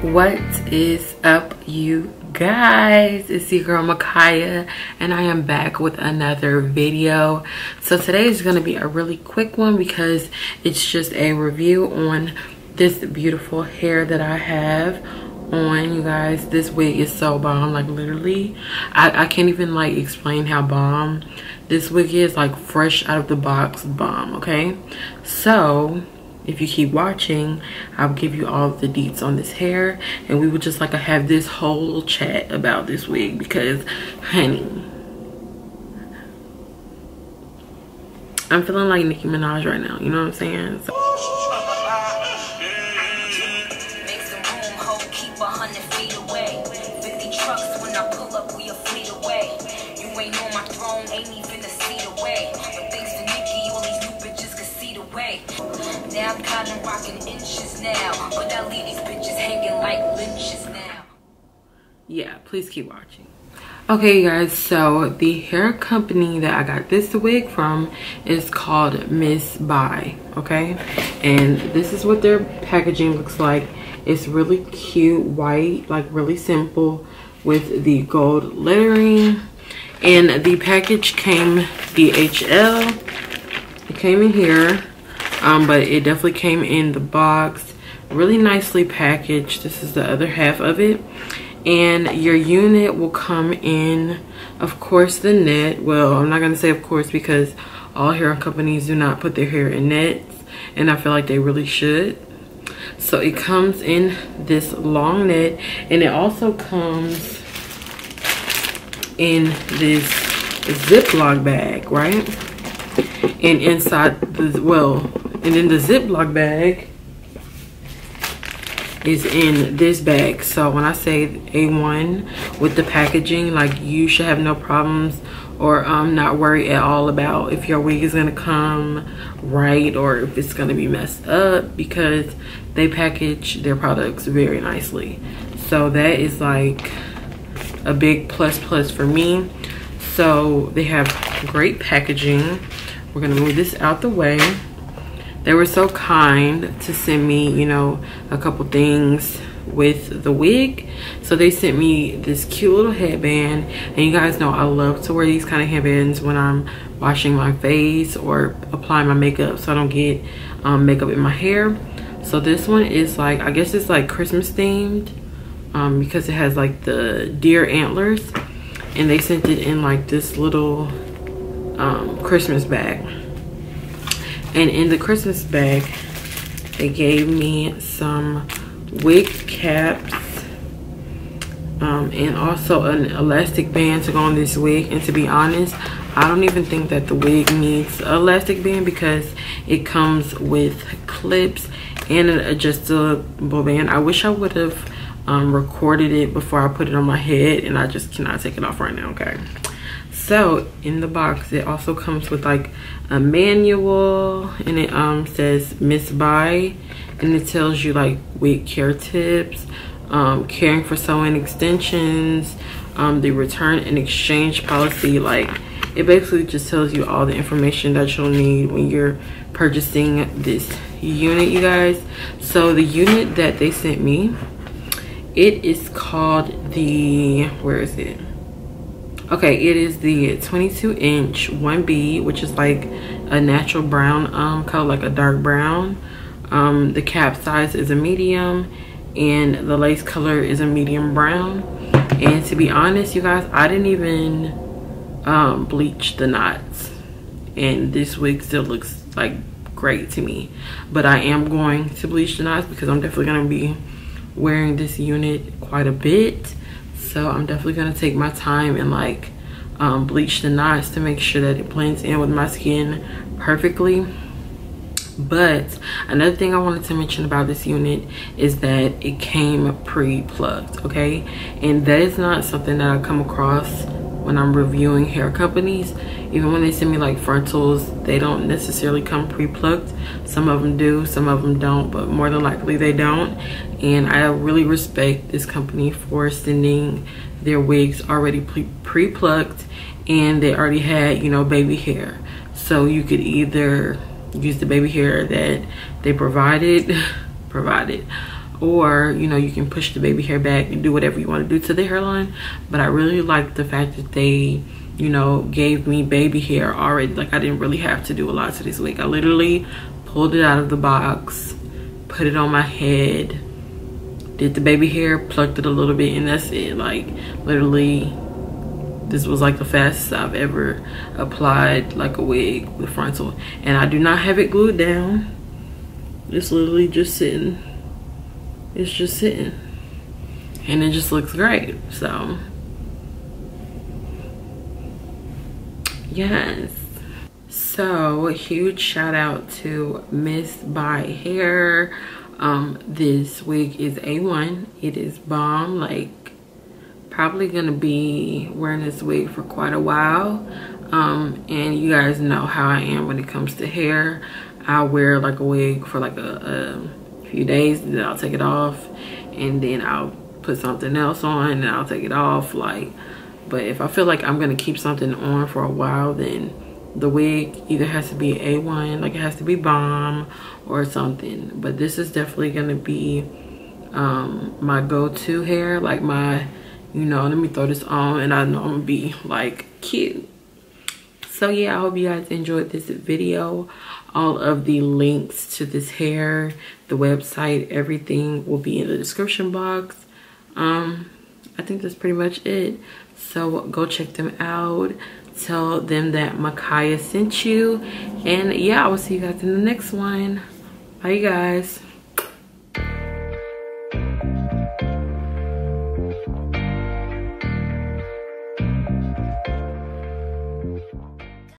What is up, you guys? It's your girl Makaya, and I am back with another video. So today is going to be a really quick one because it's just a review on this beautiful hair that I have on. You guys, this wig is so bomb. Like literally, I can't even like explain how bomb this wig is. Like fresh out of the box bomb. Okay, so if you keep watching, I'll give you all the deets on this hair, and we would just like to have this whole chat about this wig because, honey, I'm feeling like Nicki Minaj right now. You know what I'm saying? So make some room, ho, keep 100 feet away. 50 trucks when I pull up, we a fleet away. You ain't on my throne, ain't even a seat away. But thanks to Nicki, all these new bitches can see the way. Now I'm kinda rocking inches now, but I leave these bitches hanging like lynches now. yeah, please keep watching. Okay, you guys, so the hair company that I got this wig from is called ft.Msbuy, okay? And this is what their packaging looks like. It's really cute, white, like really simple with the gold lettering. And the package came DHL. It came in here. But it definitely came in the box, really nicely packaged. This is the other half of it, and your unit will come in, of course, the net. Well, I'm not gonna say of course because all hair companies do not put their hair in nets, and I feel like they really should. So it comes in this long net, and it also comes in this Ziploc bag, right? And inside the, well, and then the Ziploc bag is in this bag. So when I say A1 with the packaging, like you should have no problems or not worry at all about if your wig is gonna come right or if it's gonna be messed up, because they package their products very nicely. So that is like a big plus for me. So they have great packaging. We're gonna move this out the way. They were so kind to send me, you know, a couple things with the wig. So they sent me this cute little headband, and you guys know I love to wear these kind of headbands when I'm washing my face or applying my makeup so I don't get makeup in my hair. So this one is like, I guess it's like Christmas themed because it has like the deer antlers, and they sent it in like this little Christmas bag. And in the Christmas bag they gave me some wig caps and also an elastic band to go on this wig. And to be honest, I don't even think that the wig needs an elastic band because it comes with clips and an adjustable band. I wish I would have recorded it before I put it on my head, and I just cannot take it off right now. Okay, so in the box it also comes with like a manual, and it says ft.Msbuy, and it tells you like wig care tips, caring for sewing extensions, the return and exchange policy. Like it basically just tells you all the information that you'll need when you're purchasing this unit, you guys. So the unit that they sent me, it is called the, where is it? Okay, it is the 22-inch 1B, which is like a natural brown color, like a dark brown. The cap size is a medium, and the lace color is a medium brown. And to be honest, you guys, I didn't even bleach the knots, and this wig still looks like great to me. But I am going to bleach the knots because I'm definitely going to be wearing this unit quite a bit. So I'm definitely gonna take my time and like bleach the knots to make sure that it blends in with my skin perfectly. But another thing I wanted to mention about this unit is that it came pre-plucked, okay? And that is not something that I come across when I'm reviewing hair companies. Even when they send me like frontals, they don't necessarily come pre-plucked. Some of them do, some of them don't, but more than likely they don't. And I really respect this company for sending their wigs already pre-plucked, and they already had, you know, baby hair. So you could either use the baby hair that they provided, or you know, you can push the baby hair back and do whatever you want to do to the hairline. But I really like the fact that they, you know, gave me baby hair already. Like, I didn't really have to do a lot to this wig. I literally pulled it out of the box, put it on my head, did the baby hair, plucked it a little bit, and that's it. Like, literally, this was like the fastest I've ever applied like a wig with frontal. And I do not have it glued down. It's literally just sitting. It's just sitting. And it just looks great. So, yes. So, a huge shout out to Msbuy hair. This wig is A1. It is bomb. Like, probably gonna be wearing this wig for quite a while. And you guys know how I am when it comes to hair. I'll wear like a wig for like a few days, and then I'll take it off, and then I'll put something else on, and I'll take it off. Like, but if I feel like I'm gonna keep something on for a while, then the wig either has to be A1, like it has to be bomb or something. But this is definitely gonna be my go-to hair, like my, you know, let me throw this on and I know I'm gonna be like cute. So yeah, I hope you guys enjoyed this video. All of the links to this hair, the website, everything will be in the description box. I think that's pretty much it. So go check them out. Tell them that Makaya sent you. And yeah, I will see you guys in the next one. Bye, you guys.